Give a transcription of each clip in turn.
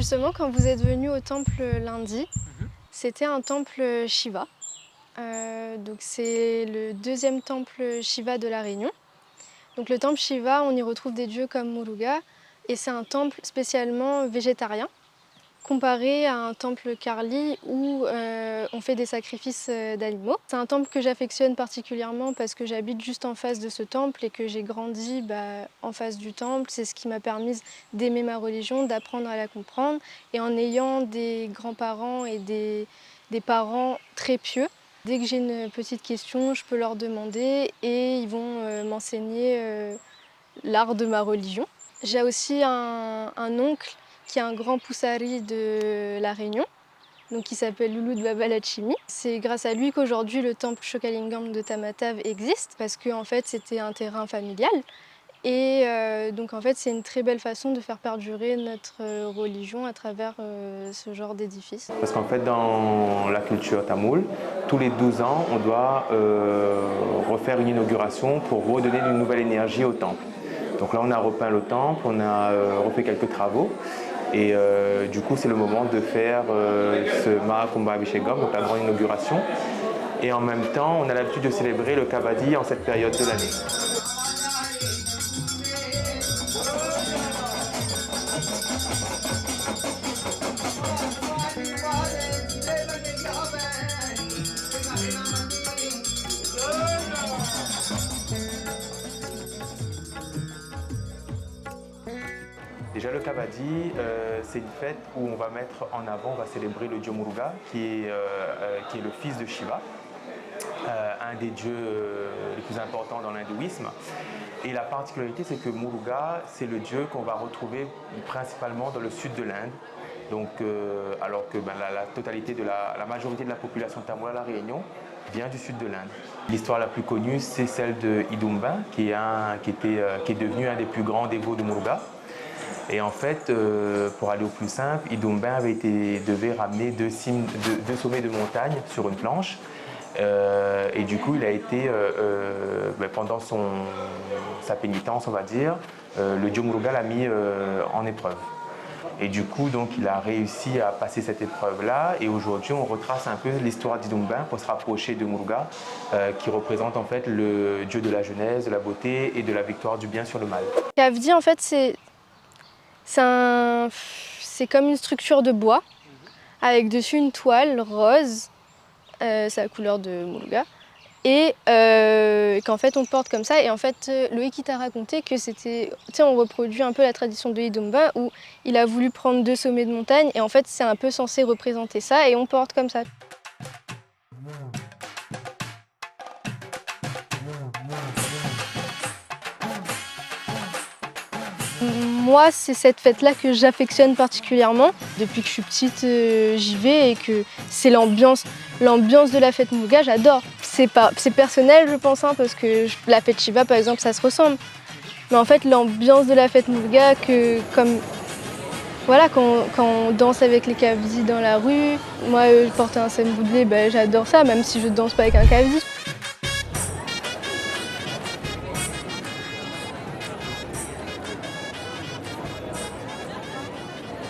Justement, quand vous êtes venu au temple lundi, c'était un temple Shiva. Donc c'est le deuxième temple Shiva de La Réunion. Donc le temple Shiva, on y retrouve des dieux comme Muruga, et c'est un temple spécialement végétarien, comparé à un temple Karli où on fait des sacrifices d'animaux. C'est un temple que j'affectionne particulièrement parce que j'habite juste en face de ce temple et que j'ai grandi en face du temple. C'est ce qui m'a permis d'aimer ma religion, d'apprendre à la comprendre. Et en ayant des grands-parents et des parents très pieux, dès que j'ai une petite question, je peux leur demander et ils vont m'enseigner l'art de ma religion. J'ai aussi un oncle qui est un grand poussari de La Réunion, donc qui s'appelle Loulou de Babalachimi. C'est grâce à lui qu'aujourd'hui le temple Chokalingam de Tamatave existe, parce que en fait, c'était un terrain familial. Et donc en fait, c'est une très belle façon de faire perdurer notre religion à travers ce genre d'édifice. Parce qu'en fait, dans la culture tamoule, tous les 12 ans, on doit refaire une inauguration pour redonner une nouvelle énergie au temple. Donc là, on a repeint le temple, on a refait quelques travaux. Et du coup, c'est le moment de faire ce Mahakumbha Abhishekam, donc la grande inauguration. Et en même temps, on a l'habitude de célébrer le Kavadi en cette période de l'année. Déjà le Kavadi, c'est une fête où on va mettre en avant, on va célébrer le dieu Muruga, qui est le fils de Shiva, un des dieux les plus importants dans l'hindouisme. Et la particularité, c'est que Muruga, c'est le dieu qu'on va retrouver principalement dans le sud de l'Inde. Donc, alors que la totalité de la majorité de la population tamoule à La Réunion vient du sud de l'Inde. L'histoire la plus connue, c'est celle de Idumba, qui est devenu un des plus grands dévots de Muruga. Et en fait, pour aller au plus simple, Idumba devait ramener deux sommets de montagne sur une planche. Et du coup, il a été, pendant sa pénitence, on va dire, le dieu Muruga l'a mis en épreuve. Et du coup, donc, il a réussi à passer cette épreuve-là. Et aujourd'hui, on retrace un peu l'histoire d'Idumba pour se rapprocher de Muruga, qui représente en fait le dieu de la jeunesse, de la beauté et de la victoire du bien sur le mal. Kavdi, en fait, c'est comme une structure de bois, avec dessus une toile rose, c'est la couleur de Muruga, et qu'en fait on porte comme ça. Et en fait, Loïc t'a raconté que on reproduit un peu la tradition de Idumba, où il a voulu prendre deux sommets de montagne, et en fait c'est un peu censé représenter ça, et on porte comme ça. Moi, c'est cette fête-là que j'affectionne particulièrement. Depuis que je suis petite, j'y vais, et que c'est l'ambiance de la fête Muruga, j'adore. C'est personnel, je pense, parce que la fête Shiva, par exemple, ça se ressemble. Mais en fait, l'ambiance de la fête Muruga, quand on danse avec les kavdi dans la rue, moi, porter un semboudlé, j'adore ça, même si je danse pas avec un kavdi.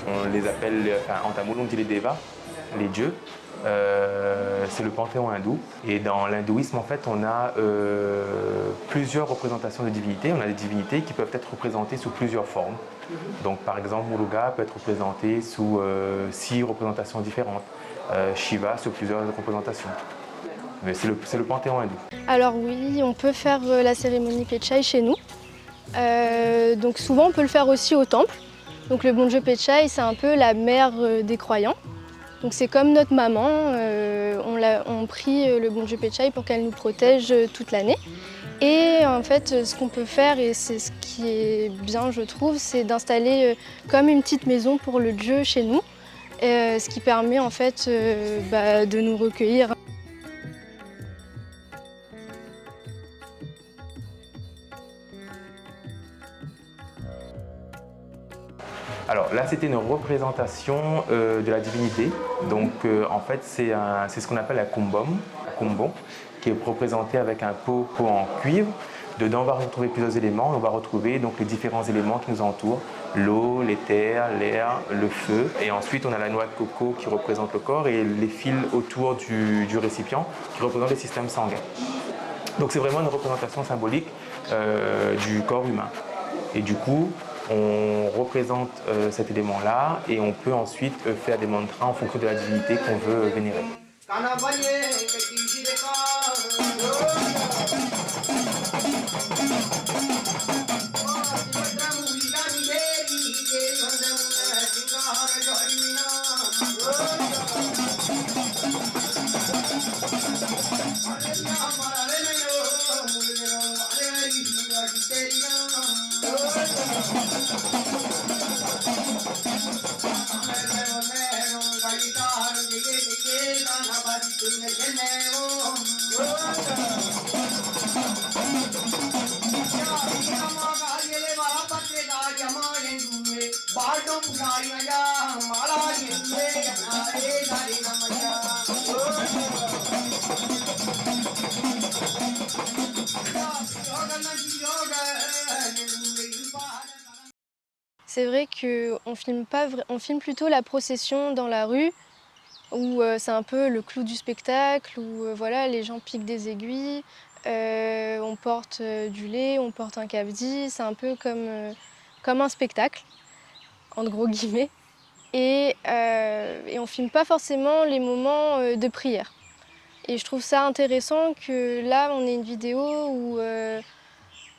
On les appelle, en tamoul, on dit les devas, les dieux. C'est le panthéon hindou. Et dans l'hindouisme, en fait, on a plusieurs représentations de divinités. On a des divinités qui peuvent être représentées sous plusieurs formes. Donc, par exemple, Muruga peut être représenté sous 6 représentations différentes. Shiva sous plusieurs représentations. Mais c'est le panthéon hindou. Alors oui, on peut faire la cérémonie Pechai chez nous. Donc souvent, on peut le faire aussi au temple. Donc le bon Dieu Pechai, c'est un peu la mère des croyants. Donc c'est comme notre maman, on prie le bon Dieu Pechai pour qu'elle nous protège toute l'année. Et en fait, ce qu'on peut faire, et c'est ce qui est bien, je trouve, c'est d'installer comme une petite maison pour le Dieu chez nous, ce qui permet en fait de nous recueillir. Alors là, c'était une représentation de la divinité. Donc en fait, c'est ce qu'on appelle un kumbon, qui est représenté avec un pot en cuivre. Dedans, on va retrouver plusieurs éléments. On va retrouver donc les différents éléments qui nous entourent, l'eau, l'éther, l'air, le feu. Et ensuite, on a la noix de coco qui représente le corps et les fils autour du récipient qui représentent le système sanguin. Donc c'est vraiment une représentation symbolique du corps humain. Et du coup, on représente cet élément-là et on peut ensuite faire des mantras en fonction de la divinité qu'on veut vénérer. C'est vrai qu'on on filme plutôt la procession dans la rue, où c'est un peu le clou du spectacle, où voilà, les gens piquent des aiguilles, on porte du lait, on porte un cavedi, c'est un peu comme un spectacle, entre gros guillemets. Et on filme pas forcément les moments de prière. Et je trouve ça intéressant que là, on ait une vidéo où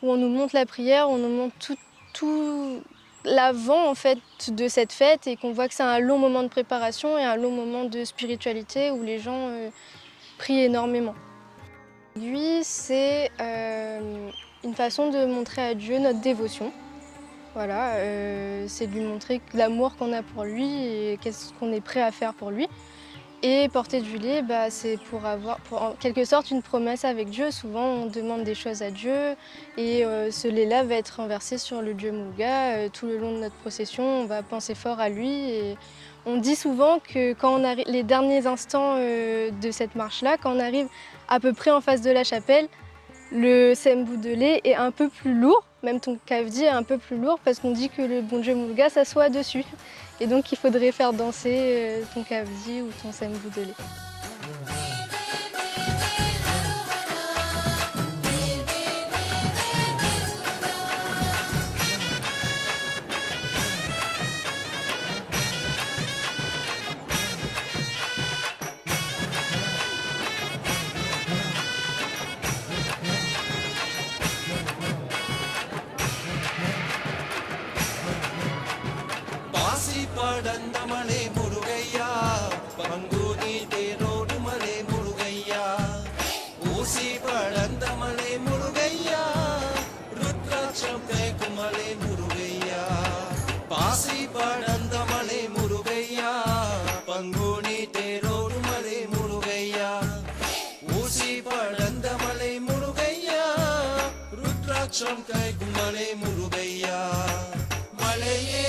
on nous montre la prière, on nous montre tout l'avant en fait de cette fête et qu'on voit que c'est un long moment de préparation et un long moment de spiritualité où les gens prient énormément. Lui, c'est une façon de montrer à Dieu notre dévotion. Voilà, c'est de lui montrer l'amour qu'on a pour lui et qu'est-ce qu'on est prêt à faire pour lui. Et porter du lait, c'est pour avoir en quelque sorte une promesse avec Dieu. Souvent, on demande des choses à Dieu et ce lait-là va être renversé sur le dieu Muruga. Tout le long de notre procession, on va penser fort à lui. Et on dit souvent que quand on arrive les derniers instants de cette marche-là, quand on arrive à peu près en face de la chapelle, le sembu de lait est un peu plus lourd, même ton kavdi est un peu plus lourd parce qu'on dit que le bon dieu Muruga s'assoit dessus. Et donc il faudrait faire danser ton kavdi ou ton sembu de lait. படந்தமலே முருகையா பங்குனி தேரோடு மலை முருகையா ஊசி படந்தமலே முருகையா ருத்ராட்சம் கேக்கும் மலை முருகையா பாசி படந்தமலை முருகையா பங்குனி தேரோடு மலை முருகையா ஊசி படந்தமலை முருகையா ருத்ராட்சம் கேக்கும் மலை முருகையா மலையே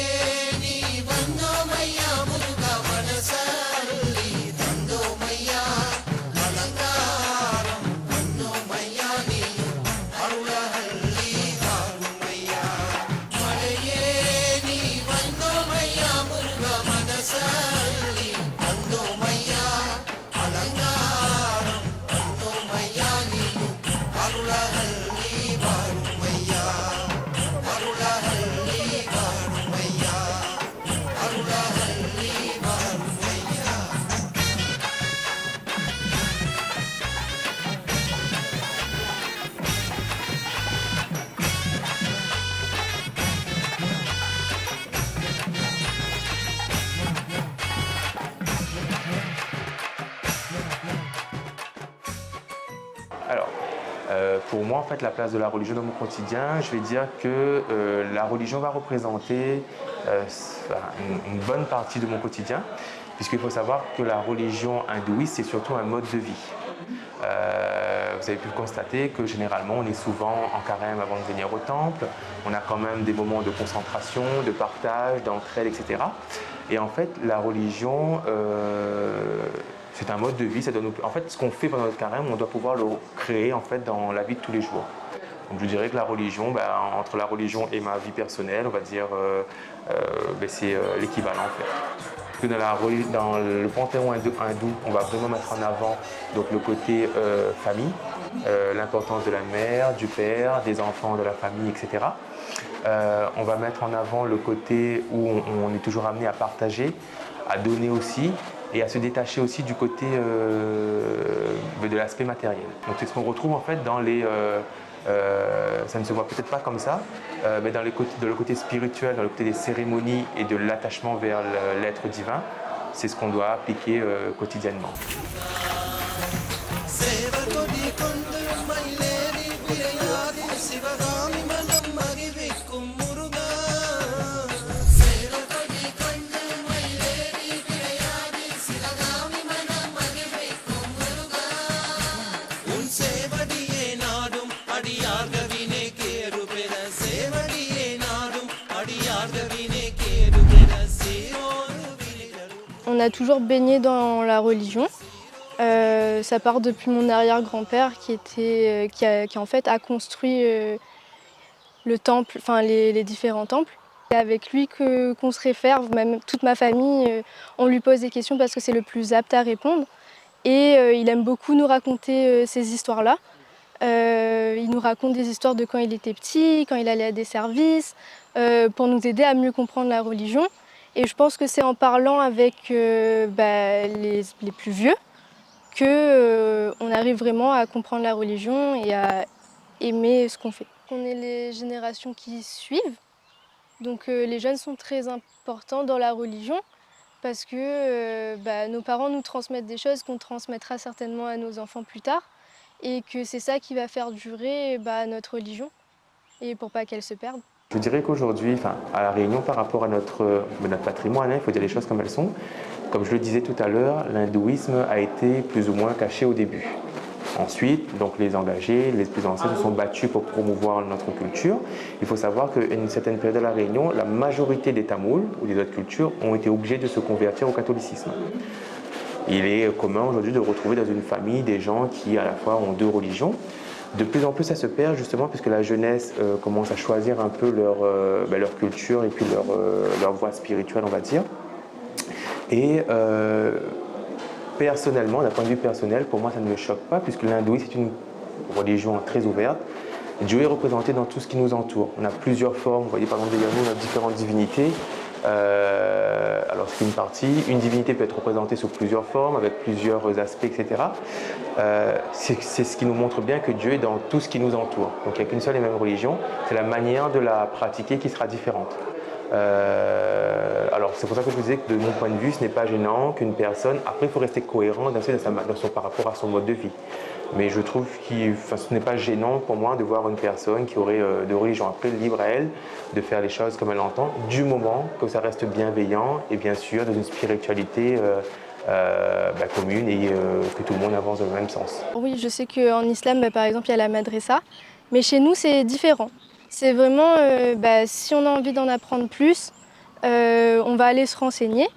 Alors, pour moi, en fait, la place de la religion dans mon quotidien, je vais dire que la religion va représenter une bonne partie de mon quotidien, puisqu'il faut savoir que la religion hindouiste, c'est surtout un mode de vie. Vous avez pu constater que généralement, on est souvent en carême avant de venir au temple. On a quand même des moments de concentration, de partage, d'entraide, etc. Et en fait, la religion, c'est un mode de vie. En fait, ce qu'on fait pendant notre carême, on doit pouvoir le créer en fait, dans la vie de tous les jours. Donc je dirais que la religion, entre la religion et ma vie personnelle, on va dire, c'est l'équivalent en fait. Dans le panthéon hindou, on va vraiment mettre en avant donc, le côté famille, l'importance de la mère, du père, des enfants, de la famille, etc. On va mettre en avant le côté où on est toujours amené à partager, à donner aussi, et à se détacher aussi du côté de l'aspect matériel. Donc c'est ce qu'on retrouve en fait dans les... ça ne se voit peut-être pas comme ça, mais dans le côté spirituel, dans le côté des cérémonies et de l'attachement vers l'être divin, c'est ce qu'on doit appliquer quotidiennement. சேவகொடி கொண்டு மயிலேறி விளையாடி சிவகாமி மனம் மகிழ்விக்கும் முருகா சேவகொடி கொண்டு மயிலேறி விளையாடி சிவகாமி மனம் மகிழ்விக்கும் முருகா உன் சேவடியே நாடும் அடியார்கவினே கேடு பெற சேவடியே நாடும் அடியார்கவினே கேடு பெற சீரோடு விழிகளும். On a toujours baigné dans la religion. Ça part depuis mon arrière-grand-père qui en fait a construit le temple, enfin les différents temples. C'est avec lui qu'on se réfère, même toute ma famille, on lui pose des questions parce que c'est le plus apte à répondre. Et il aime beaucoup nous raconter ces histoires-là. Il nous raconte des histoires de quand il était petit, quand il allait à des services, pour nous aider à mieux comprendre la religion. Et je pense que c'est en parlant avec les plus vieux qu'on arrive vraiment à comprendre la religion et à aimer ce qu'on fait. On est les générations qui suivent, donc les jeunes sont très importants dans la religion parce que nos parents nous transmettent des choses qu'on transmettra certainement à nos enfants plus tard et que c'est ça qui va faire durer notre religion et pour pas qu'elle se perde. Je dirais qu'aujourd'hui, à La Réunion, par rapport à notre patrimoine, il faut dire les choses comme elles sont. Comme je le disais tout à l'heure, l'hindouisme a été plus ou moins caché au début. Ensuite, donc les engagés, les plus anciens se sont battus pour promouvoir notre culture. Il faut savoir qu'à une certaine période de La Réunion, la majorité des Tamouls ou des autres cultures ont été obligés de se convertir au catholicisme. Il est commun aujourd'hui de retrouver dans une famille des gens qui à la fois ont deux religions. De plus en plus, ça se perd justement puisque la jeunesse commence à choisir un peu leur culture et puis leur voie spirituelle, on va dire. Et personnellement, d'un point de vue personnel, pour moi, ça ne me choque pas puisque l'hindouisme est une religion très ouverte. Dieu est représenté dans tout ce qui nous entoure. On a plusieurs formes. Vous voyez, par exemple, derrière nous, on a différentes divinités. Alors, c'est une partie. Une divinité peut être représentée sous plusieurs formes, avec plusieurs aspects, etc. C'est ce qui nous montre bien que Dieu est dans tout ce qui nous entoure. Donc, il n'y a qu'une seule et même religion. C'est la manière de la pratiquer qui sera différente. Alors, c'est pour ça que je vous disais que de mon point de vue, ce n'est pas gênant qu'une personne... Après, il faut rester cohérent par rapport à son mode de vie. Mais je trouve que ce n'est pas gênant pour moi de voir une personne qui aurait de religion. Après, libre à elle de faire les choses comme elle l'entend, du moment que ça reste bienveillant et bien sûr dans une spiritualité commune et que tout le monde avance dans le même sens. Oui, je sais qu'en islam, par exemple, il y a la madressa, mais chez nous, c'est différent. C'est vraiment, si on a envie d'en apprendre plus, on va aller se renseigner.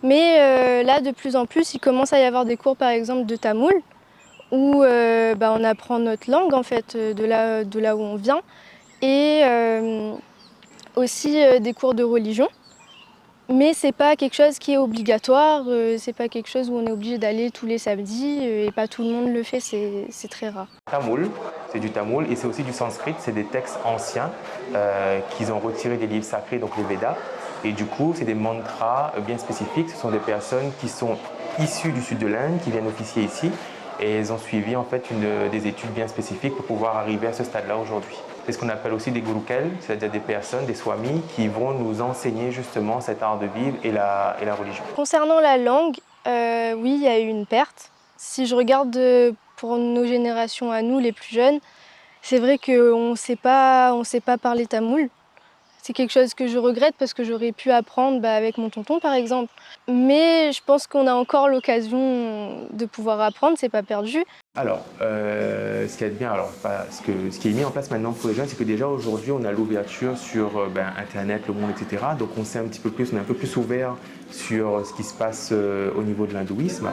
Mais là, de plus en plus, il commence à y avoir des cours, par exemple, de tamoul, où on apprend notre langue, en fait, de là où on vient, et aussi des cours de religion. Mais c'est pas quelque chose qui est obligatoire, c'est pas quelque chose où on est obligé d'aller tous les samedis, et pas tout le monde le fait, c'est très rare. Tamoul, c'est du tamoul et c'est aussi du sanskrit, c'est des textes anciens qu'ils ont retirés des livres sacrés, donc les Védas. Et du coup, c'est des mantras bien spécifiques. Ce sont des personnes qui sont issues du sud de l'Inde, qui viennent officier ici. Et elles ont suivi en fait des études bien spécifiques pour pouvoir arriver à ce stade-là aujourd'hui. C'est ce qu'on appelle aussi des gurukels, c'est-à-dire des personnes, des swamis, qui vont nous enseigner justement cet art de vivre et la religion. Concernant la langue, oui, il y a eu une perte. Si je regarde pour nos générations à nous, les plus jeunes, c'est vrai qu'on ne sait pas parler tamoul. C'est quelque chose que je regrette parce que j'aurais pu apprendre avec mon tonton par exemple. Mais je pense qu'on a encore l'occasion de pouvoir apprendre, c'est pas perdu. Alors, ce qui est bien, ce qui est mis en place maintenant pour les jeunes, c'est que déjà aujourd'hui on a l'ouverture sur Internet, le monde, etc. Donc on sait un petit peu plus, on est un peu plus ouvert sur ce qui se passe au niveau de l'hindouisme.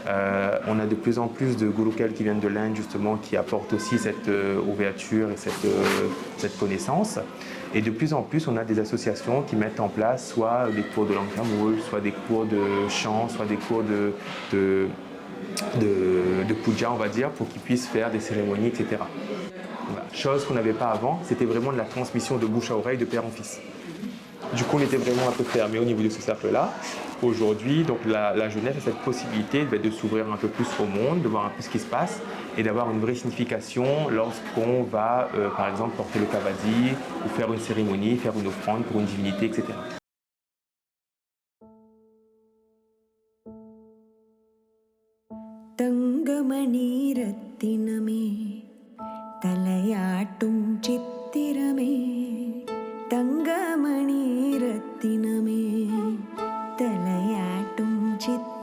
On a de plus en plus de gurukels qui viennent de l'Inde justement qui apportent aussi cette ouverture et cette connaissance. Et de plus en plus, on a des associations qui mettent en place soit des cours de langue tamoule, soit des cours de chant, soit des cours de puja, on va dire, pour qu'ils puissent faire des cérémonies, etc. Voilà. Chose qu'on n'avait pas avant, c'était vraiment de la transmission de bouche à oreille, de père en fils. Du coup, on était vraiment un peu fermé au niveau de ce cercle-là. Aujourd'hui, donc la jeunesse a cette possibilité de s'ouvrir un peu plus au monde, de voir un peu ce qui se passe et d'avoir une vraie signification lorsqu'on va, par exemple, porter le kavadi ou faire une cérémonie, faire une offrande pour une divinité, etc. Thangamani ரத்தினமே தலையாட்டும் சித்திரமே தங்கமணி ரத்தினமே தலையாட்டும் சித்திரமே